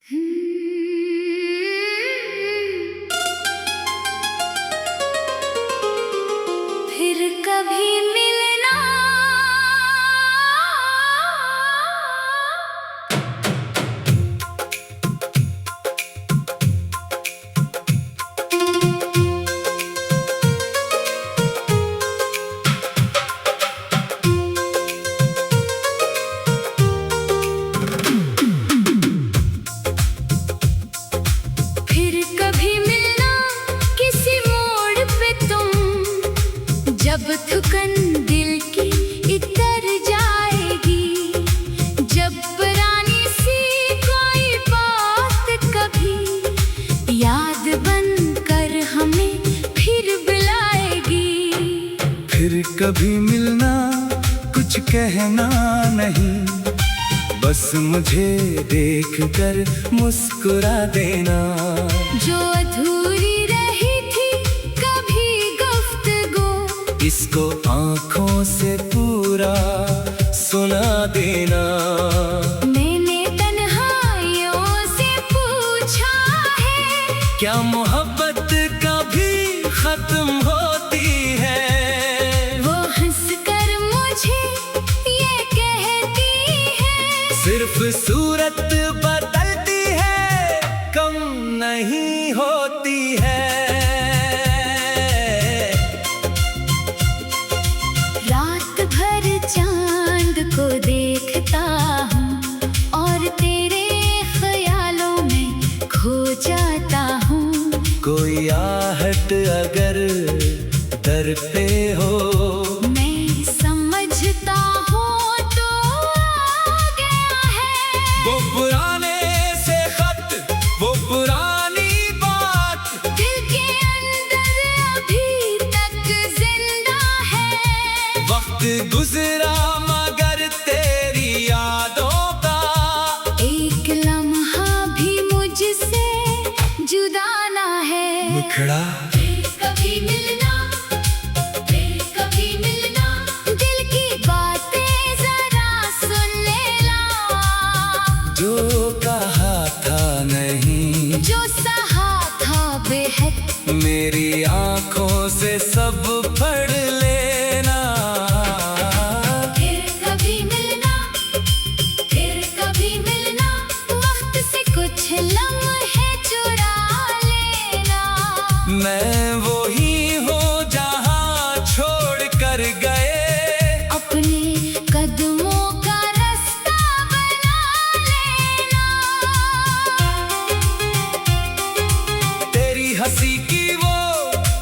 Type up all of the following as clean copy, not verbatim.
फिर कभी मिलना, फिर कभी मिलना किसी मोड़ पे तुम, जब थकन दिल की इतर जाएगी, जब पुरानी सी कोई बात कभी याद बनकर हमें फिर बुलाएगी। फिर कभी मिलना, कुछ कहना नहीं, बस मुझे देखकर मुस्कुरा देना। जो अधूरी रही थी कभी गुफ्तगू, इसको आँखों से पूरा सुना देना। मैंने तन्हाइयों से पूछा है, क्या मोहब्बत कभी खत्म होती है? वो हंसकर मुझे ये कहती है, सिर्फ सूरत बदलती है, कम नहीं होती है। रात भर चांद को देखता हूँ और तेरे ख्यालों में खो जाता हूँ। कोई आहट अगर दर पे हो, मैं समझता हूँ तो आ गया है। वो पुराने से खत, वो पुरानी बात, दिल के अंदर अभी तक जिंदा है। वक्त गुजरा मगर तेरी यादों का एक लम्हा भी मुझसे जुदा ना है। मुखड़ा फिर कभी मिलना, फिर कभी मिलना, दिल की बातें जरा सुन लेना। जो कहा था नहीं, जो सहा था बेहद, मेरी आँखों से सब पढ़ लेना। फिर कभी मिलना, फिर कभी मिलना, वक्त से कुछ लम्हे चुरा लेना। मैं वही हूँ जहाँ छोड़ कर गए, अपने कदमों का रास्ता बना लेना। तेरी हंसी की वो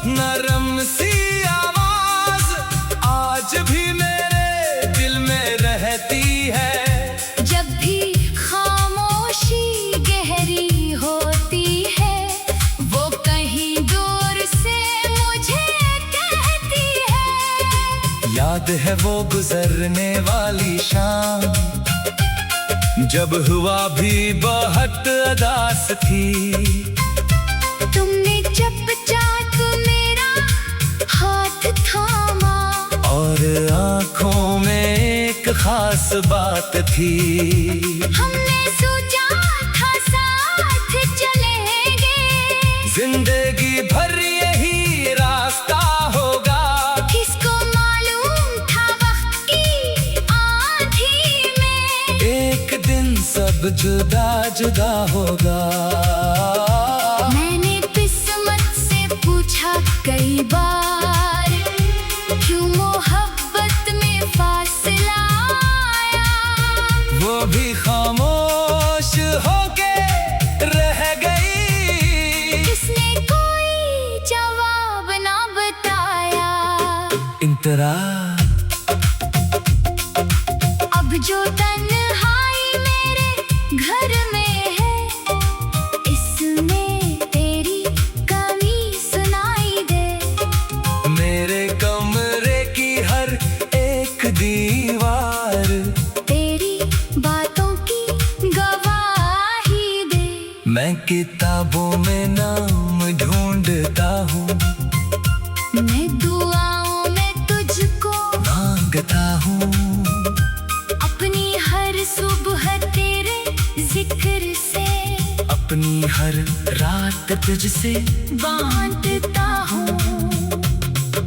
नरम सी आवाज आज भी मेरे दिल में रहती है। जब भी खामोशी गहरी होती है, वो कहीं दूर से मुझे कहती है। याद है वो गुजरने वाली शाम, जब हुआ भी बहुत अदास थी। तुमने चुपचाप मेरा हाथ थामा, और आँखों में एक खास बात थी। हमने सोचा था साथ चलेंगे, जिंदगी भर यही रास्ता होगा। किसको मालूम था वक्त की आंधी में, एक दिन सब जुदा जुदा होगा। मैंने किस्मत से पूछा कई बार, क्यों मोहब्बत में फासला आया। वो भी खामोश होके रह गई। किसने कोई जवाब ना बताया। इंतरा अब जो तन्हाई मेरे घर में है, इसमें तेरी कमी सुनाई दे। मेरे कमरे की हर एक दीवार तेरी बातों की गवाही दे। मैं किताबों में नाम ढूंढता हूँ, मैं दुआओं में तुझको मांगता हूँ। अपनी हर सुबह तेरे जिक्र से अपनी हर रात तुझसे बांटता हूँ।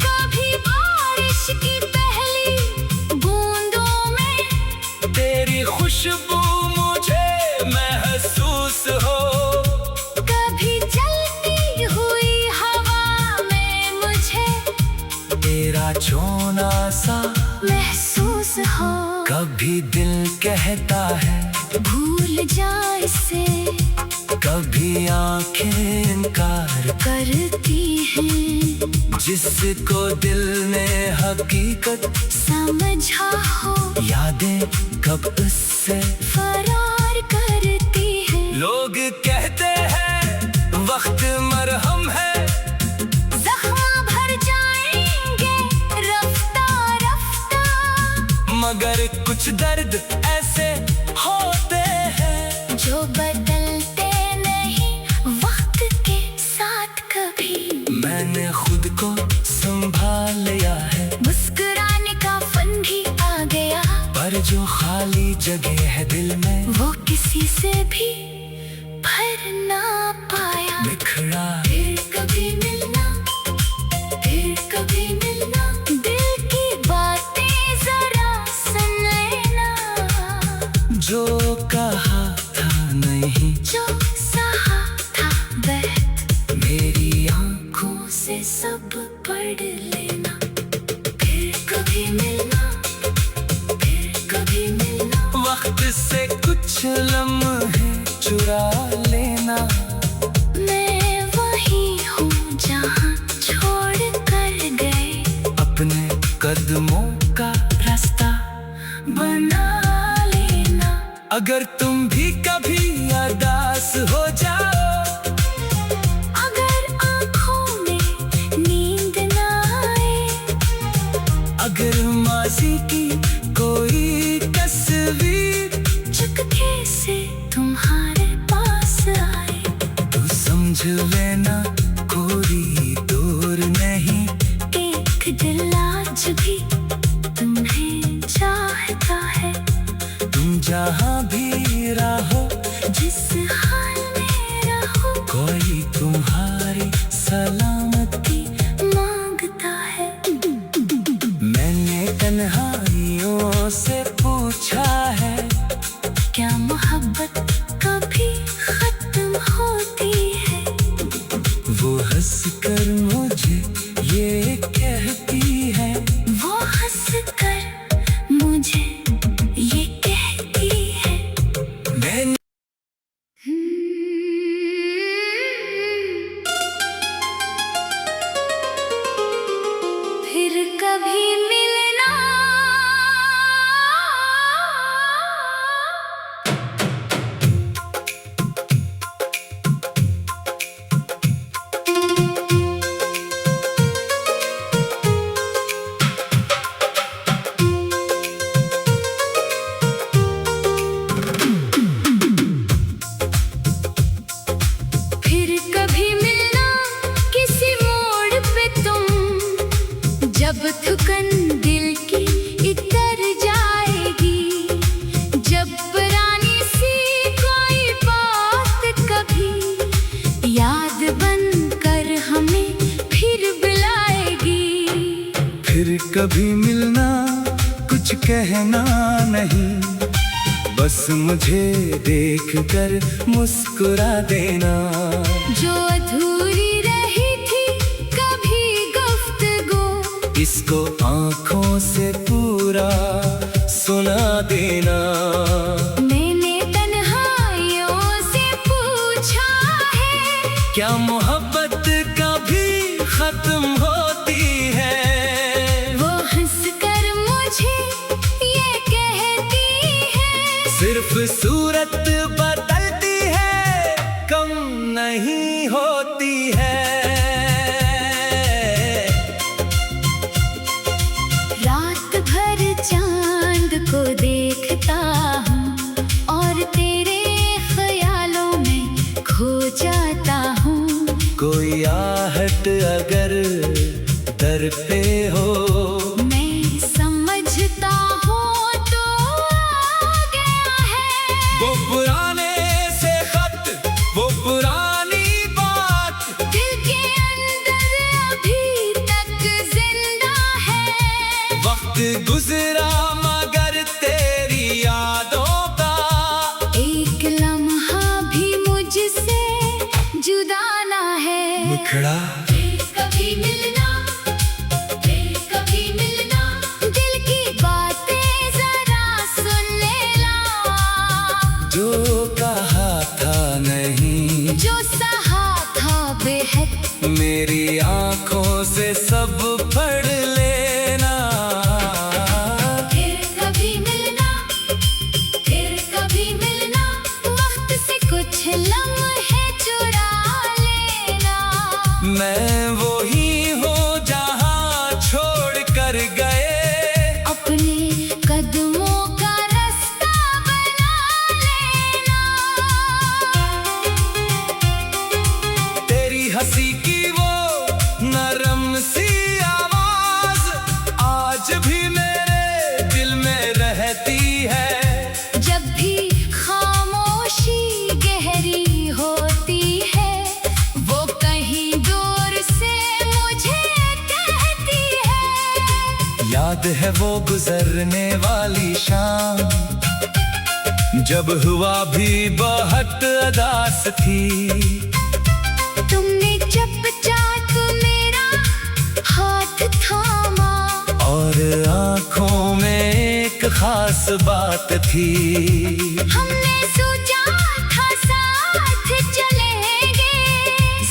कभी बारिश की पहली बूंदों में तेरी खुशबू मुझे महसूस हो। कभी चलती हुई हवा में मुझे तेरा छूना सा महसूस हो। कभी दिल कहता है भूल जा इसे, कभी आंखें इनकार करती हैं। जिसको दिल ने हकीकत समझा हो यादें कब उससे फरार करती है। लोग कहते हैं वक्त मरहम है, जख्म भर जाएंगे रफ्ता रफ्ता, मगर कुछ दर्द ऐसे होते हैं जो बदलते नहीं वक्त के साथ कभी। मैंने खुद को संभाल लिया है, मुस्कुराने का फन भी आ गया, पर जो खाली जगह है दिल में वो किसी से भी भर ना पाया। बिखरा फिर कभी मिलना, फिर कभी मिलना, दिल की बातें जरा सुन लेना। जो कहा था नहीं, जो सहा था वह मेरी आँखों से सब पढ़ लेना। फिर कभी मिलना, फिर कभी मिलना, वक्त से कुछ लम्हे चुरा लेना। मैं वही हूँ जहाँ छोड़ कर गए, अपने कदमों का रास्ता बना लेना। अगर तुम भी कभी उदास हो जाओ, अगर आँखों में नींद ना आए, अगर माजी की कोई तस्वीर चुपके से तुम्हारे पास आए, तू समझ लेना कोई दूर नहीं। एक दिल आज भी तुम्हें चाहता है। तुम जहाँ भी रहो, जिस हाल में रहो, कोई तुम्हारी सलामती मांगता है। मैंने तन्हाइयों से पूछा है, क्या मोहब्बत कभी खत्म होती है? वो हंस कर मुझे ये कहती है, वो हंस कर मुझे ये कहती है। मैंने फिर कभी मिलना, फिर कभी मिलना किसी मोड़ पे तुम, जब थकन दिल की इतर जाएगी, जब पुरानी सी कोई बात कभी याद बन कर हमें फिर बुलाएगी। फिर कभी मिलना, कुछ कहना नहीं, बस मुझे देख कर मुस्कुरा देना। जो अधूरी रही थी कभी गुफ्तगू, इसको आंखों से पूरा सुना देना। मैंने तन्हाइयों से पूछा है, क्या मोहब्बत कभी खत्म होती है? वो हंस कर मुझे ये कहती है। सिर्फ सूरत बदलती है, कम नहीं होती है। रात भर चांद को देखता हूँ और तेरे ख्यालों में खो जाता हूँ। कोई आहट अगर दर पे हो, मैं समझता हूँ तो आ गया है। वो पुराने से खत, वो जुदा ना है। मुखड़ा फिर कभी मिलना, फिर कभी मिलना, दिल की बातें जरा सुन लेना। जो कहा था नहीं, जो सहा था बेहद, मेरी आंखों से सब पढ़ लेना। फिर कभी मिलना, फिर कभी मिलना, वक्त से कुछ लम्हे चुरा लेना। मैं वही हूँ जहाँ छोड़ कर गए, अपने कदमों का रास्ता बना लेना। तेरी हंसी की वो नरम सी आवाज आज भी मेरे दिल में रहती है। जब भी खामोशी गहरी होती है, वो कहीं दूर से मुझे कहती है। याद है वो गुजरने वाली शाम, जब हुआ भी बहुत अदास थी। तुमने चुपचाप मेरा हाथ थामा, और आंखों में एक खास बात थी। हमने सोचा था साथ चलेंगे,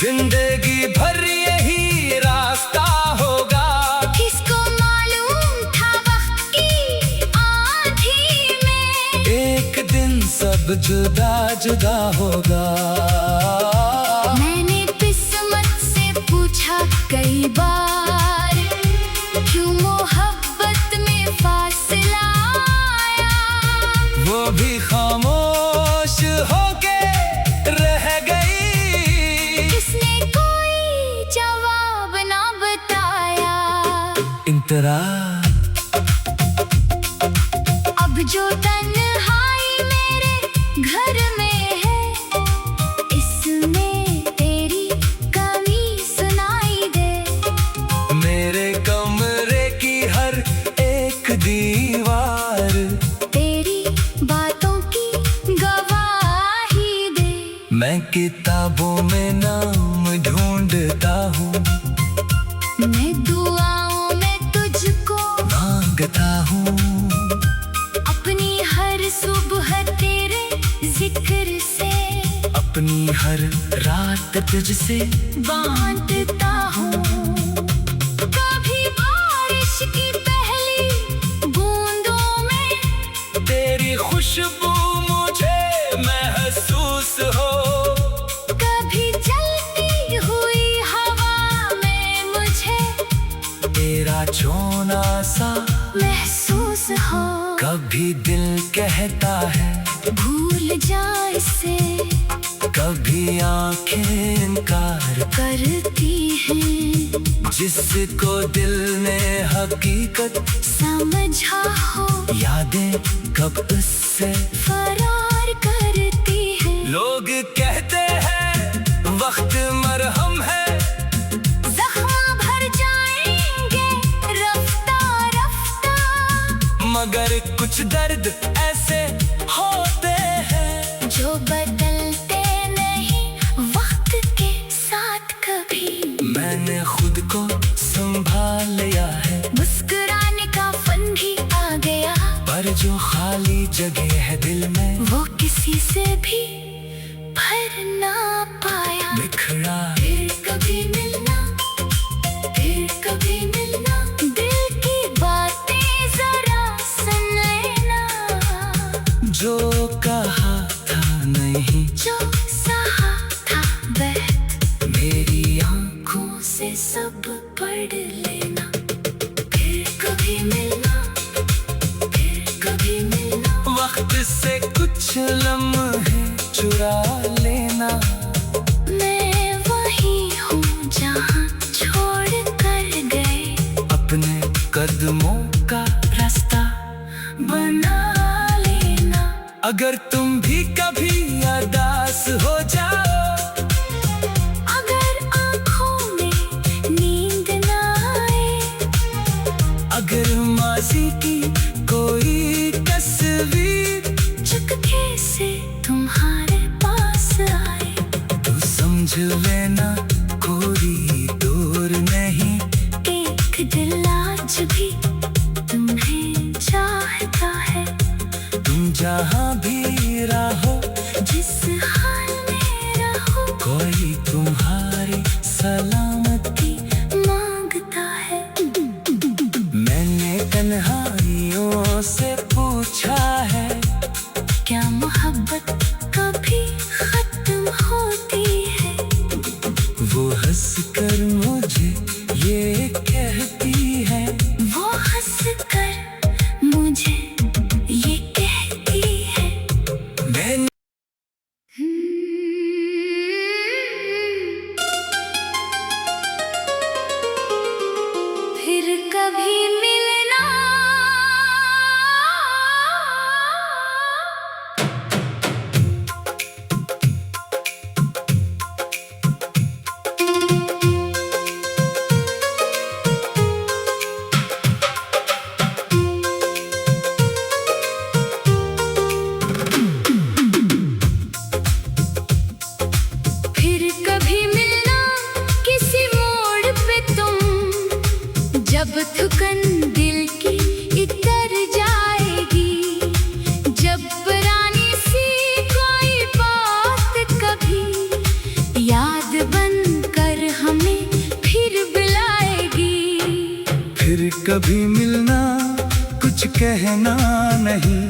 जिंदगी भर यही रास्ता होगा। किसको मालूम था वक्त की आंधी में, एक दिन सब जुदा जुदा होगा। मैंने किस्मत से पूछा कई बार, क्यों मोहब्बत में फासला आया। वो भी खामोश होके रह गई। किसने कोई जवाब ना बताया। इंतरा अब जो तन्हाई मेरे घर में है, इसमें तेरी कमी सुनाई दे। मेरे कमरे की हर एक दीवार तेरी बातों की गवाही दे। मैं किताबों में नाम ढूंढता हूँ, मैं दुआओं में तुझको मांगता हूँ। अपनी हर सुबह तेरे जिक्र से, अपनी हर रात तुझसे बांटता हूँ। कभी बारिश की पहली बूंदों में तेरी खुशबू मुझे महसूस हो। कभी चलती हुई हवा में मुझे तेरा छोना सा महसूस हो। कभी दिल कहता है भूल जा इसे, कभी आंखें इनकार। करती हैं जिसको दिल ने हकीकत समझा हो, यादें कब उससे फरार करती है। लोग कहते हैं वक्त मरहम है, जख्म भर जाएंगे रफ्ता रफ्ता, मगर कुछ दर्द ऐसे होते हैं जो बदलते नहीं वक्त के साथ कभी। मैंने खुद को संभाल लिया है, मुस्कुराने का फन भी आ गया, पर जो खाली जगह है दिल में वो किसी से भी भर ना पाया। बिखरा फिर कभी मिलना, फिर कभी मिलना, दिल की बातें जरा सुन लेना। जो कहा था नहीं, जो सहा था बेहद, मेरी आंखों से सब पढ़ लेना। फिर कभी मिलना, फिर कभी मिलना, वक्त से कुछ लम्हे चुरा लेना। मैं वही हूँ जहाँ छोड़ कर गए, अपने कदमों का रास्ता बना लेना। अगर तुम भी कभी उदास हो जाओ, अगर आँखों में नींद ना आए, अगर माजी की कोई तस्वीर चुपके से तुम्हारे पास आए, तो समझ समझ लेना कोई दूर नहीं, एक दिल आज भी तुम्हें चाहता है। तुम जहाँ भी रहो, जिस हाल में रहो, कोई तुम्हारी सलामती मांगता है। मैंने तन्हाइयों से पूछा है, क्या मोहब्बत कभी खत्म होती है? वो हंस कर मुझे ये कहती है, वो हंस कर मुझे ये कहती है। मैं फिर कभी मिलना, फिर कभी मिलना किसी मोड़ पे तुम, जब थकन दिल की इतर जाएगी, जब पुरानी सी कोई बात कभी याद बन कर हमें फिर बुलाएगी। फिर कभी मिलना, कुछ कहना नहीं,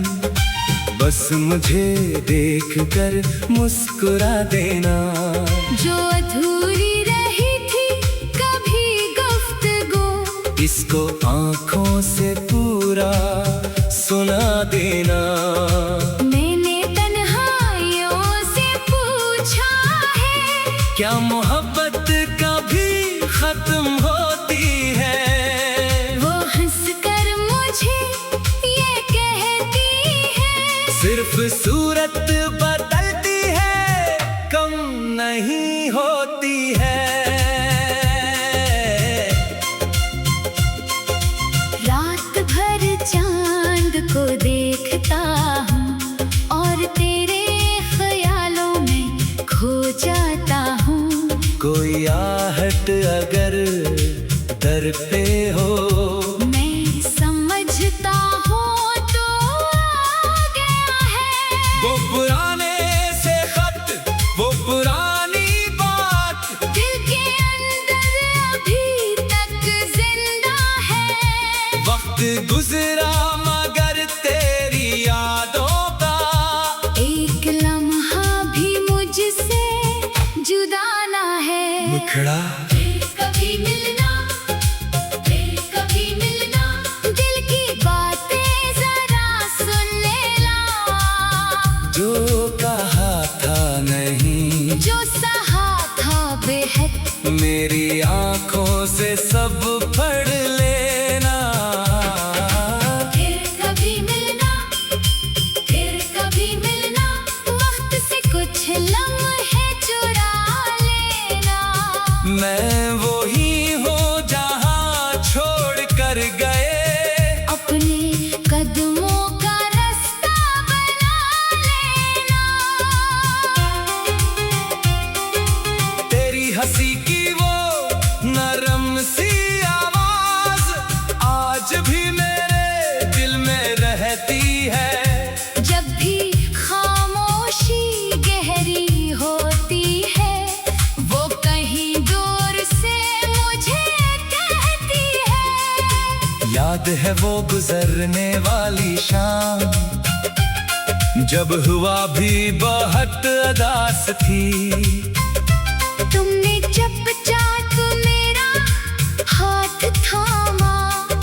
बस मुझे देख कर मुस्कुरा देना। जो अधूरी रही थी कभी गुफ्तगू, इसको आंखों से पूरा सुना देना। मैंने तन्हाइयों से पूछा है, क्या मोहब्बत कभी खत्म होती है? वो हंस कर मुझे ये कहती है। सिर्फ सूरत बदलती है, कम नहीं होती है। रात भर चांद को देखता हूँ और तेरे ख्यालों में खो जाता हूँ। कोई आहट अगर दर पे हो, मैं समझता हूँ तो आ गया है। वो पुराने से खत, वो पुरानी बात, दिल के अंदर अभी तक जिंदा है। वक्त गुजरा मगर तेरी यादों का एक लम्हा भी मुझसे जुदा ना है। मुखड़ा फिर कभी मिलना, फिर कभी मिलना, दिल की बातें जरा सुन लेना। जो कहा था नहीं, जो सहा था बेहद, मेरी आंखों से सब पढ़ लेना। फिर कभी मिलना, फिर कभी मिलना, वक्त से कुछ लम्हे चुरा लेना। मैं वही हूँ जहाँ छोड़ कर गए, अपने कदमों का रास्ता बना लेना। तेरी हंसी की वो नरम सी आवाज आज भी मेरे दिल में रहती है। जब भी खामोशी गहरी होती है, वो कहीं दूर से मुझे कहती है। याद है वो गुजरने वाली शाम, जब हुआ भी बहुत अदास थी। तुमने चुपचाप मेरा हाथ थामा,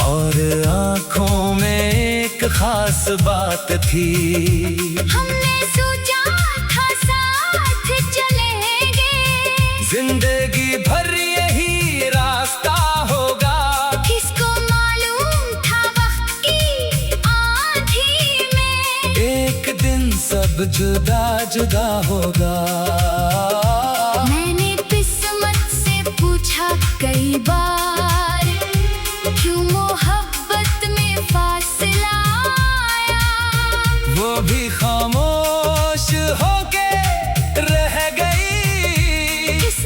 और आंखों में एक खास बात थी। हमने सोचा था साथ चलेंगे, जिंदगी भर यही रास्ता होगा। किसको मालूम था वक्त की आंधी में, एक दिन सब जुदा जुदा होगा। मैंने किस्मत से पूछा कई बार, क्यों मोहब्बत में फासला आया। वो भी खामोश होके रह गई। किस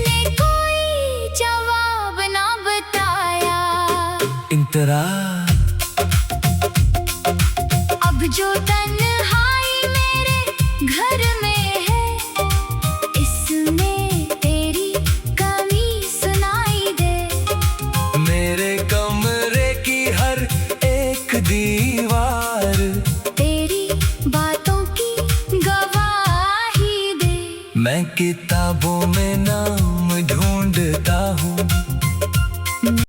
नजरा। अब जो तन